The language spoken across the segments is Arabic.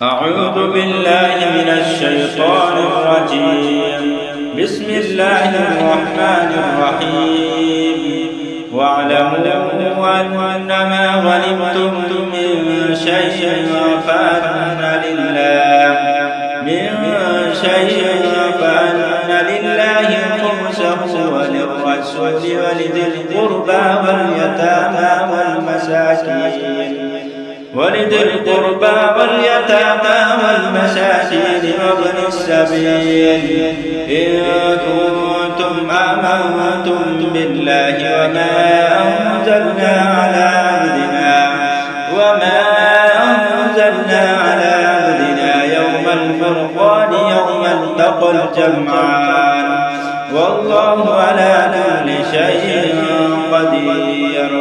أعوذ بالله من الشيطان الرجيم. بسم الله الرحمن الرحيم. واعلموا أنما غنمتم من شيء فأن لله خمسه وللرسول ولذي القربى واليتامى والمساكين وابن السبيل إن كنتم آمنتم بالله وما أنزلنا على عبدنا يوم الفرقان يوم التقى الجمعان والله على كل شيء قدير.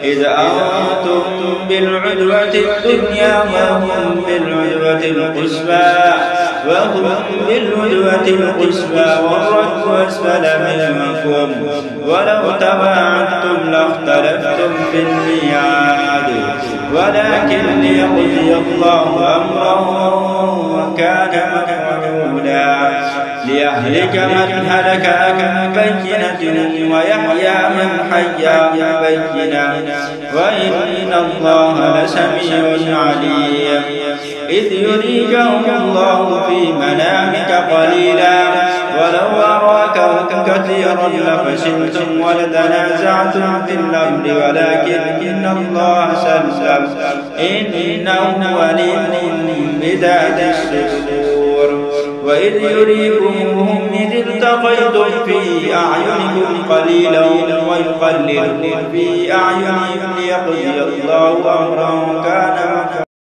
إذ أنتم بالعدوة الدنيا وهم بالعدوة القصوى والركب أسفل منكم ولو تواعدتم لاختلفتم في الميعاد ولكن ليقضي الله أمرا كان مفعولا ليهلك من هلك عن بينة ويحيى من حي عن بينة وإن الله لسميع عليم. إذ يريكهم الله في منامك قليلا ولو أراكهم كثيرا لفشلتم ولتنازعتم في الأمر ولكن الله سلم إنه عليم بذات الصدور. وإذ يريكمهم إذ التقيتم في أعينكم قليلا ويقللكم في أعينهم ليقضي الله أمرا كان